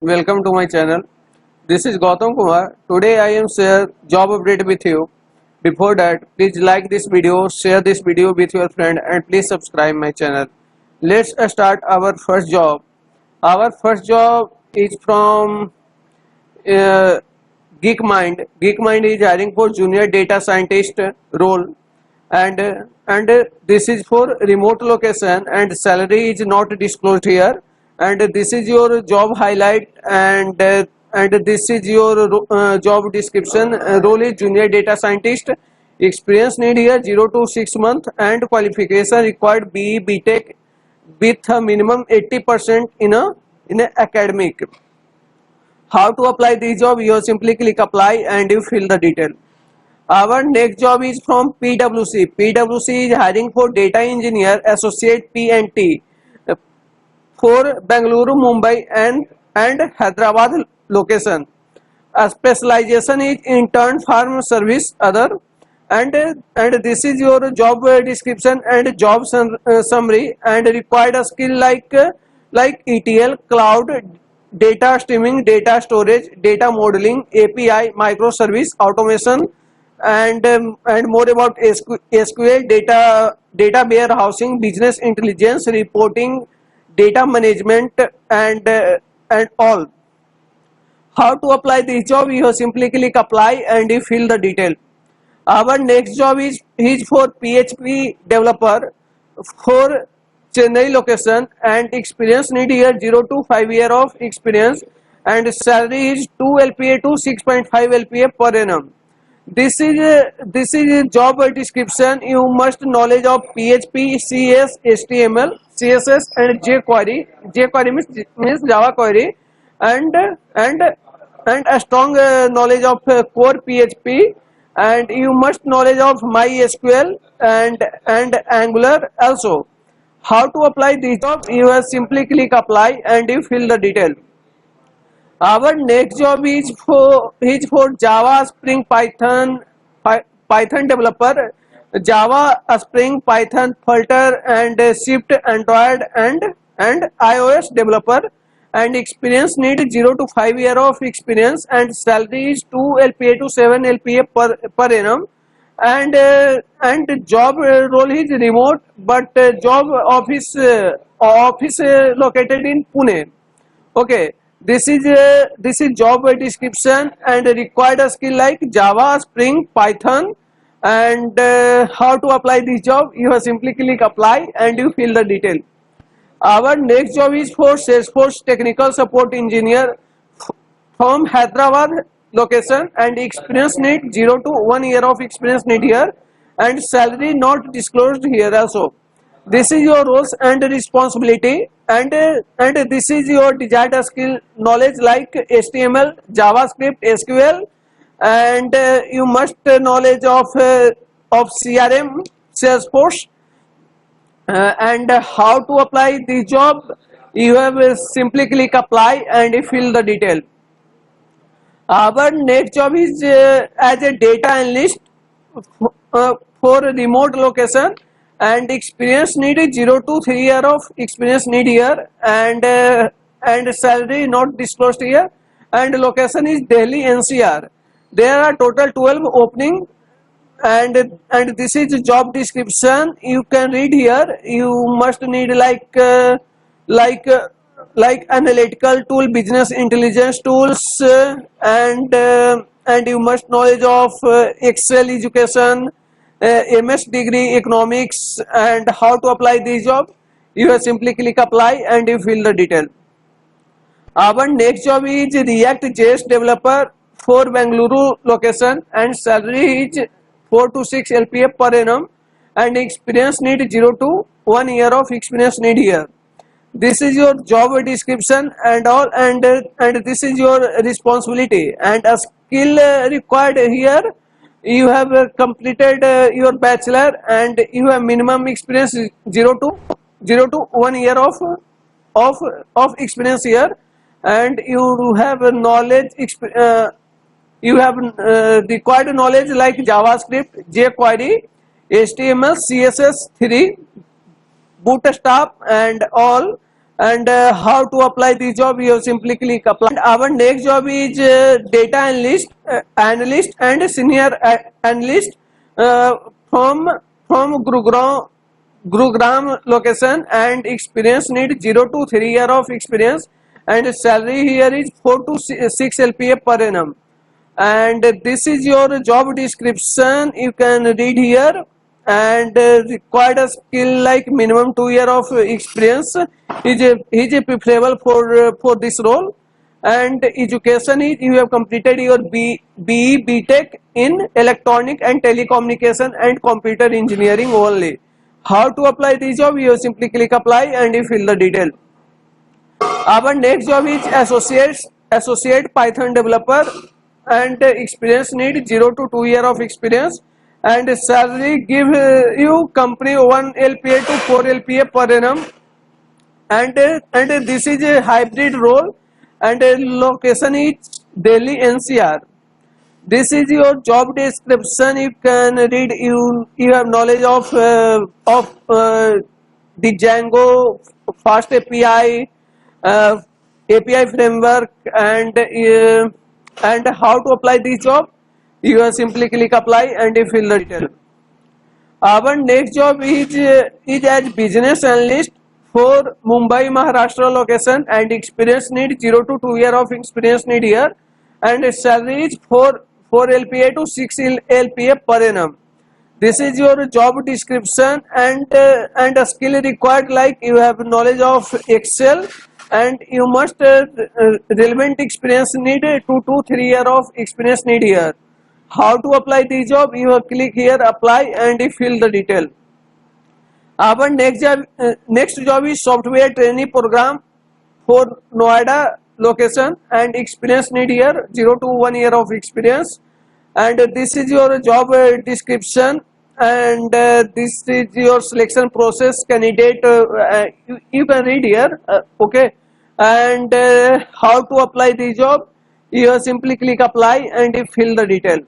Welcome to my channel. This is Gautam Kumar. Today I am share job update with you. Before that, please like this video, share this video with your friend, and please subscribe my channel. Let's start our first job. Our first job is from uh, GeekMind. GeekMind is hiring for junior data scientist role, and this is for remote location, and salary is not disclosed here. And this is your job highlight, and this is your job description. Role is junior data scientist. Experience need here 0 to 6 months, and qualification required BE BTech with a minimum 80% in a academic. How to apply this job? You simply click apply and you fill the detail. Our next job is from PWC. PWC is hiring for data engineer associate PNT for Bengaluru, Mumbai and Hyderabad location. A specialization is intern farm service other, and this is your job description and job summary, and required a skill like ETL, cloud, data streaming, data storage, data modeling, API, microservice, automation, and more about SQL, data warehousing, business intelligence, reporting, data management, and all. How to apply this job? You simply click apply and you fill the detail. Our next job is for PHP developer for Chennai location, and experience need here 0 to 5 year of experience, and salary is 2 LPA to 6.5 LPA per annum. This is a job description. You must knowledge of PHP, CS, HTML, CSS, and jQuery. jQuery means Java query, and and and a strong knowledge of core PHP, and you must knowledge of MySQL and Angular also. How to apply this job? You simply click apply and you fill the detail. Our next job is for Java Spring Python developer, Java Spring Python Flutter and Shift Android and iOS developer, and experience need 0 to 5 year of experience, and salary is 2 LPA to 7 LPA per annum, and job role is remote, but job office located in Pune. Okay, this is job description and required a skill like Java, Spring, Python, and how to apply this job? You simply click apply and you fill the detail. Our next job is for Salesforce technical support engineer from Hyderabad location, and experience need 0 to 1 year of experience need here, and salary not disclosed here also. This is your roles and responsibility, and this is your desired skill knowledge like HTML, JavaScript, SQL, and you must knowledge of CRM, Salesforce, and how to apply this job? You have simply click apply and you fill the detail. Our next job is as a data analyst for remote location, and experience needed 0 to 3 year of experience need here, and salary not disclosed here, and location is Delhi NCR. There are total 12 opening, and this is the job description. You can read here. You must need like analytical tool, business intelligence tools, and you must knowledge of Excel education, MS degree economics, and how to apply this job? You simply click apply and you fill the detail. Our next job is React.js developer for Bengaluru location, and salary is 4 to 6 LPA per annum, and experience need 0 to 1 year of experience need here. This is your job description and all, and this is your responsibility, and a skill required here. You have completed your bachelor, and you have minimum experience 0 to 1 year of experience here, and you have knowledge you have required knowledge like JavaScript, jQuery, HTML, CSS3, Bootstrap, and all. and how to apply the job, you have simply click apply. And our next job is data analyst and senior analyst uh, from Gurugram location, and experience need 0 to 3 year of experience, and salary here is 4 to 6 LPA per annum. And this is your job description, you can read here. And required a skill like minimum 2 year of experience is a preferable for this role. And education is you have completed your BE BTech in electronic and telecommunication and computer engineering only. How to apply this job, you simply click apply and you fill the detail. Our next job is associate Python developer, and experience need 0 to 2 year of experience, and salary give you company 1 LPA to 4 LPA per annum. And this is a hybrid role, and location is Delhi NCR. This is your job description, you can read. You have knowledge of the Django fast API, API framework, and how to apply this job, you have simply click apply and you fill the detail. Our next job is as business analyst for Mumbai Maharashtra location, and experience need 0 to 2 year of experience need here, and salary is 4 LPA to 6 LPA per annum. This is your job description, and a skill required like you have knowledge of Excel, and you must relevant experience need 2 to 3 year of experience need here. How to apply the job, you have click here apply and you fill the detail. Our next job is software trainee program for Noida location, and experience need here 0 to 1 year of experience. And this is your job description, and this is your selection process candidate. You can read here, okay. And how to apply the job, you simply click apply and you fill the detail.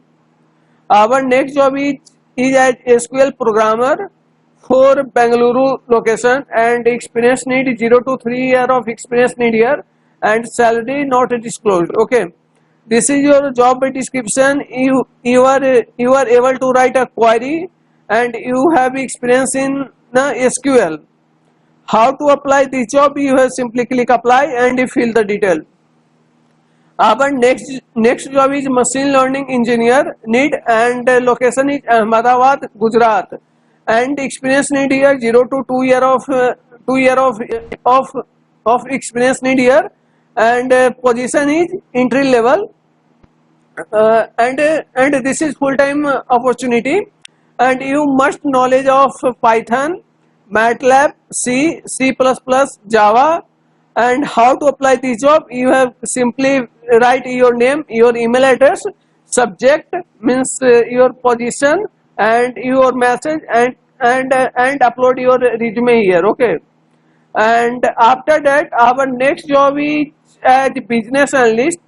Our next job is as SQL programmer for Bengaluru location, and experience need 0 to 3 year of experience need here, and salary not disclosed, okay. This is your job description. You are able to write a query, and you have experience in SQL. How to apply this job, you have simply click apply and you fill the detail. Our next job is machine learning engineer need, and location is Ahmedabad, Gujarat, and experience need here 0 to 2 year of experience need here, and position is entry level, and this is full time opportunity, and you must knowledge of Python, MATLAB, C++, Java. And how to apply this job, you have simply write your name, your email address, subject means your position, and your message, and upload your resume here, okay. And after that, our next job is as business analyst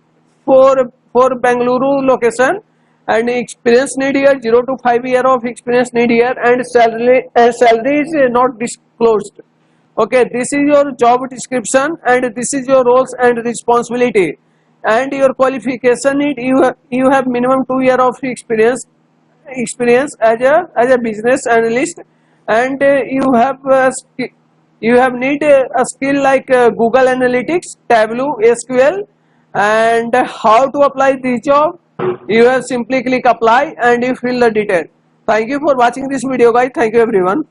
for Bengaluru location, and experience need here 0 to 5 year of experience need here, and salary is not disclosed, okay. This is your job description, and this is your roles and responsibility, and your qualification need you have minimum 2 year of experience as a business analyst, and you have need a skill like Google Analytics, Tableau, SQL. And how to apply this job, you have simply click apply and you fill the detail. Thank you for watching this video, guys. Thank you everyone.